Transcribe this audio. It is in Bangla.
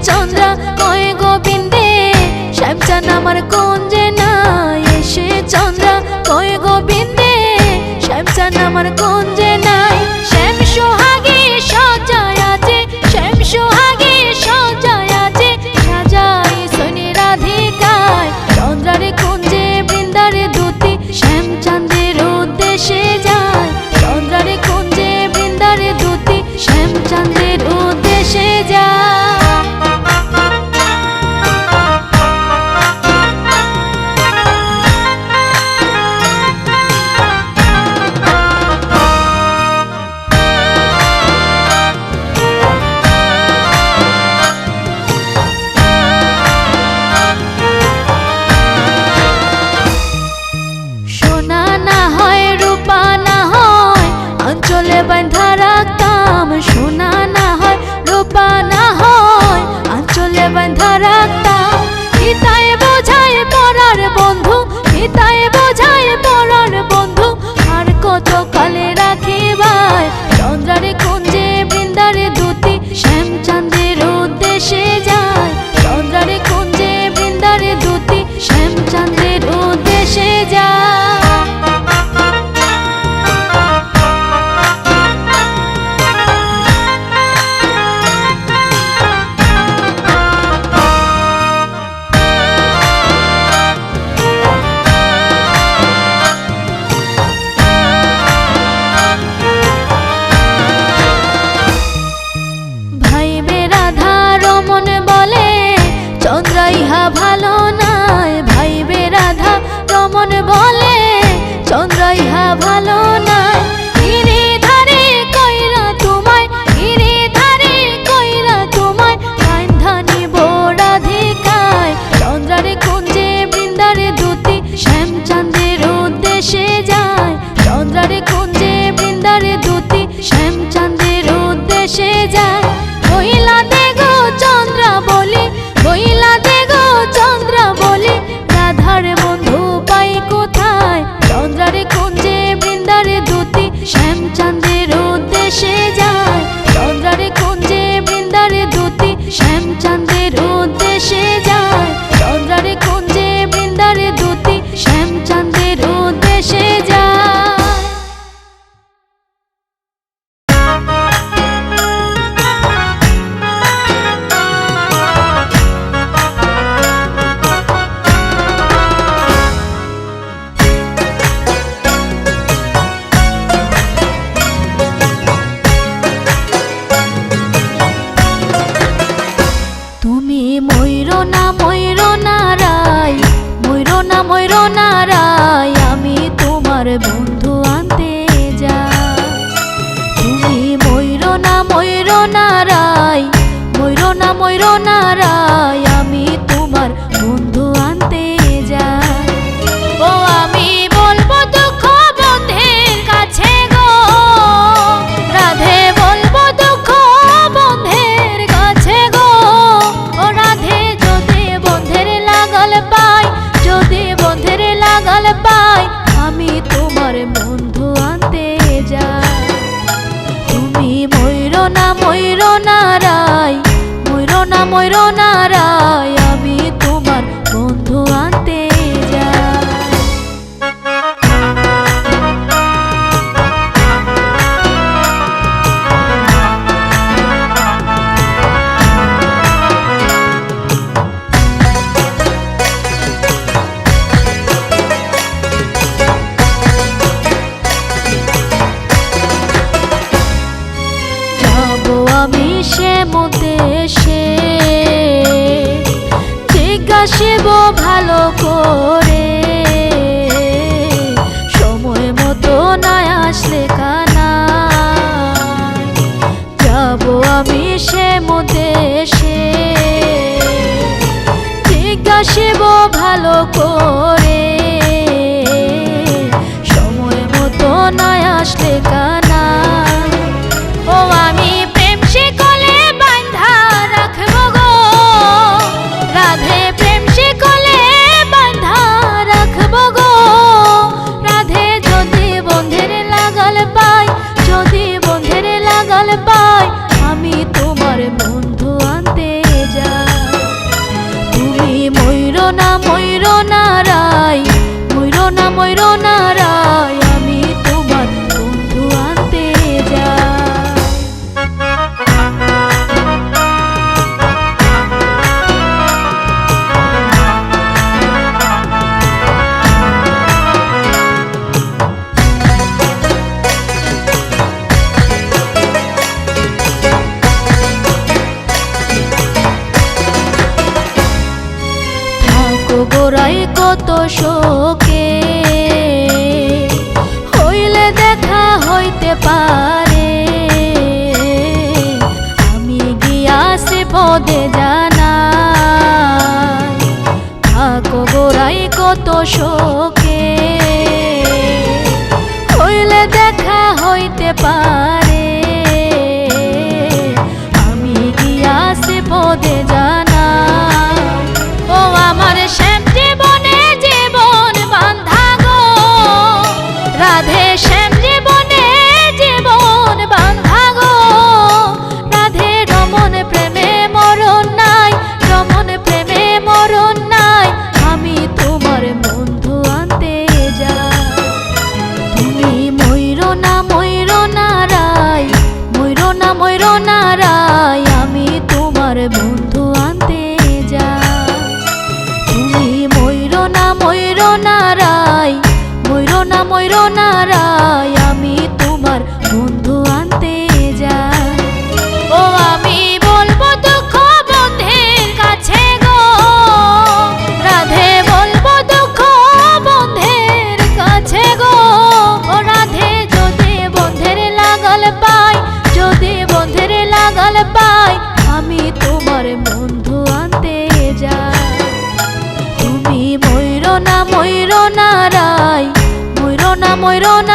চন্দ্রা কয় গোবিন্দে শ্যামচান আমার কুঞ্জে নাই। এসে চন্দ্রা কয় গোবিন্দে শ্যামচান আমার কুঞ্জে নাই। শ্যাম সোহাগে সজায় আছে, শ্যাম সোহাগে সজায় আছে, সাজাই সৈনে রাধিকায়। চন্দ্রারে কুঞ্জে বৃন্দারে দূতি শ্যামচাঁদের উদ্দেশ্যে যায়। চন্দ্রারে কুঞ্জে বৃন্দারে দূতি শ্যামচাঁদের উদ্দেশ্যে যায়। সোনা না হয় রূপা না হয় আঁচলে বাঁধা রাখতাম। সোনা না হয় রূপা না হয় আঁচলে বাঁধা রাখতাম। হিতায় বোঝায় পরার বন্ধু, হিতায় বোঝায় পরার বন্ধু, আর কত কালে রাখিবাই। চন্দ্রারে কুঞ্জে বৃন্দারে দূতি শ্যামচাঁদের উদ্দেশ্যে যায়। চন্দ্রারে কুঞ্জে বৃন্দারে দূতি শ্যামচাঁদের উদ্দেশ্যে যায়। ভাইবে রাধা রমন বলে চন্দ্রা ইহা ভালো নাই। ভাইবে রাধা রমন বলে চন্দ্রা ইহা ভালো নাই। গিরি ধারে কইরা তোমায়, গিরি ধারে কইরা তোমায়, কান্ধানি রাধিকায়। চন্দ্রারে কুঞ্জে বৃন্দারে দূতি শ্যামচাঁদের উদ্দেশ্যে যায়। চন্দ্রারে কুঞ্জে বৃন্দারে দূতি শ্যামচাঁদের উদ্দেশ্যে যায়। বইলা দে গো চন্দ্রা বলি, বইলা দে গো চন্দ্রা বলি, রাধার বন্ধু পাই কোথায়। চন্দ্রারে কুঞ্জে বৃন্দারে দূতি শ্যামচাঁদের উদ্দেশ্যে যায়। চন্দ্রারে কুঞ্জে বৃন্দারে দূতি শ্যামচাঁদের উদ্দেশ্যে যায়। চন্দ্রারে কুঞ্জে বৃন্দারে দূতি শ্যামচাঁদের উদ্দেশ্যে যায়। তুমি ময়ূর না ময়ূর নারায়, ময়ূর না ময়ূর নারায়, আমি তোমার বন্ধু আনতে যাই। তুমি ময়ূর না ময়ূর নারায়, ময়ূর না ময়ূর নারায়, আমি তোমার বন্ধু আনতে যাই। ও আমি বলবো দুঃখ বন্ধের কাছে গো রাধে, বলবো দুঃখ বন্ধের কাছে গো। ও রাধে যদি বন্ধের লাগল পাই, যদি বন্ধের লাগল পাই, আমি তোমার বন্ধু আনতে যাই। তুমি ময়ূর না ময়ূর নারায়, ময়ূর না ময়ূর নারায়, আমি তোমার বন্ধু আনতে যাই। যাবো আমি শ্যাম দেশে, জিজ্ঞাসিব ভালো করে, সময় মতো না আসলে কানা। যাবো আমি শ্যাম দেশে, জিজ্ঞাসিব ভালো করে, সময় মতো না আসলে কানা। ও আমি প্রেম শিকলে বাঁধা রাখবো গো রাধে, প্রেম শিকলে বাঁধা রাখবো গো রাধে। যদি বন্ধের লাগল পাই, যদি বন্ধের লাগল পাই, আমি তোমার বন্ধু আনতে যাই। গোড়াই কত শোকে, হইলে দেখা হইতে পারে, আমি গিয়াছি পদে জানাই, থাকো গোড়াই কত শোকে, হইলে দেখা হইতে পারে, আমি গিয়াছি পদে জানাই। ও আমার শ্যাম জীবনে জীবন বান্ধা গো, রাধে শ্যাম জীবনে জীবন বান্ধা গো, রাধে রমন প্রেমে মরণ নাই, রমন প্রেমে মরণ নাই, আমি তোমার বন্ধু আনতে যাই। তুমি ময়ূর না রায়, ময়ূর না রায়, আমি তোমার বন্ধু আনতে যাই। তুমি ময়ূর না রায়, ময়ূর না রায়, আমি তোমার বন্ধু আনতে যাই। ও আমি বলবো দুঃখ বন্ধের কাছে গো, রাধে বলবো দুঃখ বন্ধের কাছে গো, ও রাধে যদি বন্ধের লাগল পাই, যদি বন্ধের লাগল পাই, আমি তোমার বন্ধু আনতে যাই। তুমি ময়ূর না রায়, ময়ূর